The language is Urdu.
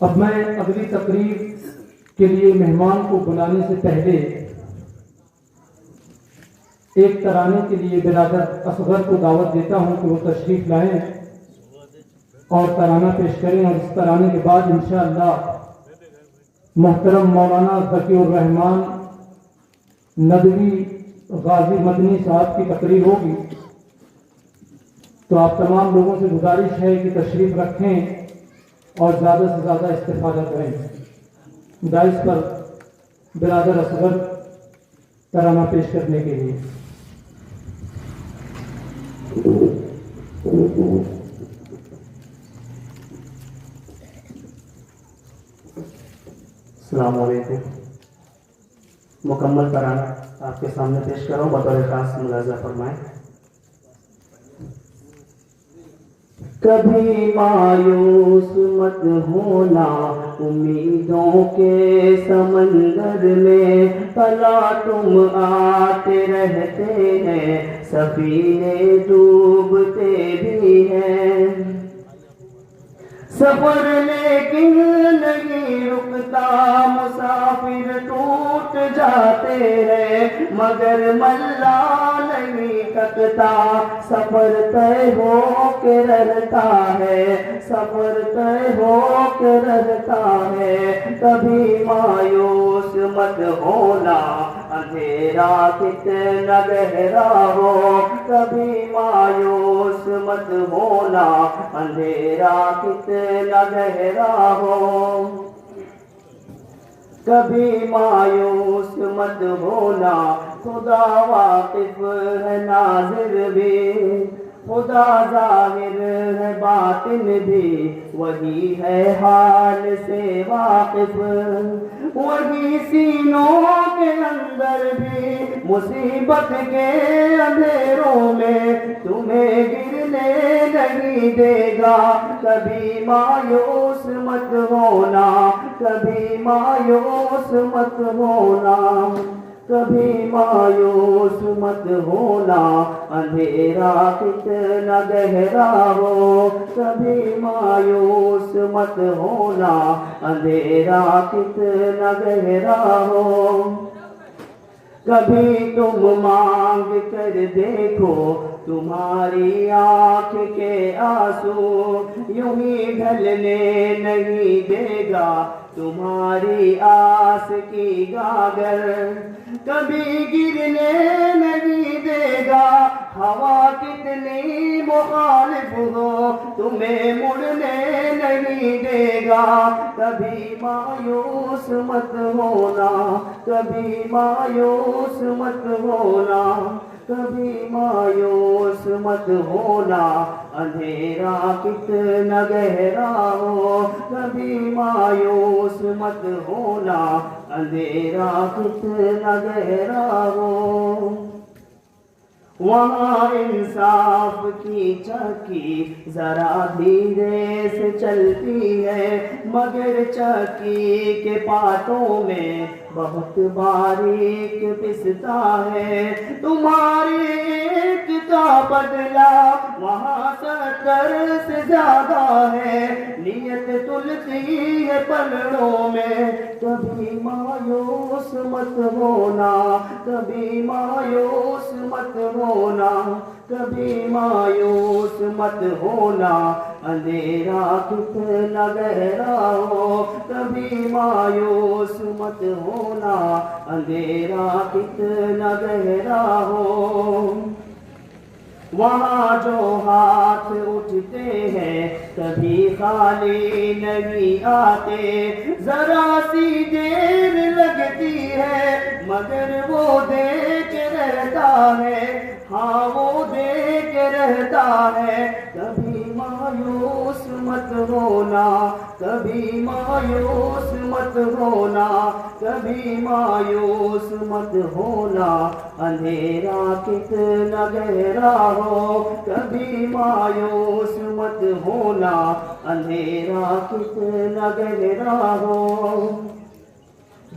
اب میں اگلی تقریب کے لیے مہمان کو بلانے سے پہلے ایک ترانے کے لیے برادر اصغر کو دعوت دیتا ہوں کہ وہ تشریف لائیں اور ترانہ پیش کریں، اور اس ترانے کے بعد انشاءاللہ محترم مولانا ذکی الرحمان ندوی غازی مدنی صاحب کی تقریر ہوگی۔ تو آپ تمام لوگوں سے گزارش ہے کہ تشریف رکھیں اور زیادہ سے زیادہ استفادہ کریں۔ دائس پر برادر اصغر ترانہ پیش کرنے کے لیے۔ السلام علیکم۔ مکمل ترانہ آپ کے سامنے پیش کر رہا ہوں، بطور خاص ملاحظہ فرمائیں۔ کبھی مایوس مت ہونا امیدوں کے سمندر میں، پلا تم آتے رہتے ہیں سفینے ڈوبتے بھی ہیں، سفر لیکن نہیں رکتا، مسافر ٹوٹ جاتے ہیں مگر ملا نہیں تھکتا، سفر طے ہو کے رہتا ہے، سفر طے ہو کے رہتا ہے۔ کبھی مایوس مت ہونا اندھیرا کتنا گہرا ہو، کبھی مایوس مت ہونا اندھیرا کتنا گہرا ہو، کبھی مایوس مت ہونا خدا واقف ہے ناظر بھی، خدا ظاہر ہے باطن بھی، وہی ہے حال سے واقف، وہی سینوں کے اندر بھی مصیبت کے اندھیروں میں تمہیں گرنے نہیں دے گا۔ کبھی مایوس مت ہونا، کبھی مایوس مت ہونا، کبھی مایوس مت ہونا اندھیرا کتنا گہرا ہو، کبھی مایوس مت ہونا اندھیرا کتنا گہرا ہو۔ کبھی تم مانگ کر دیکھو تمہاری آنکھ کے آنسو یوں ہی ڈھلنے نہیں دے گا تمہاری آس کی گاگر، کبھی گرنے نہیں دے گا ہوا کتنی مخالف ہو تمہیں مڑنے نہیں دے گا۔ کبھی مایوس مت ہونا، کبھی مایوس مت ہونا، کبھی مایوس مت ہونا اندھیرا کتنا گہرا ہو، کبھی مایوس مت ہونا اندھیرا کتنا گہرا ہو۔ وہاں انصاف کی چکی ذرا دھیرے سے چلتی ہے مگر چکی کے پاتوں میں بہت باریک پستا ہے، تمہاری ایک کا بدلہ وہاں 70 سے زیادہ ہے، نیت تلتی ہے پلڑوں میں۔ کبھی مایوس مت ہونا، کبھی مایوس مت ہونا، کبھی مایوس مت ہونا اندھیرا کتنا گہرا ہو، کبھی مایوس مت ہونا اندھیرا کتنا گہرا ہو۔ وہاں جو ہاتھ اٹھتے ہیں کبھی خالی نہیں آتے، ذرا سی دیر لگتی ہے مگر وہ دے کے رہتا ہے، ہاں وہ دے کے رہتا ہے۔ کبھی مایوس مت ہونا، کبھی مایوس مت ہونا، کبھی مایوس مت ہونا اندھیرا کتنا گہرا ہو، کبھی مایوس مت ہونا اندھیرا کتنا گہرا ہو۔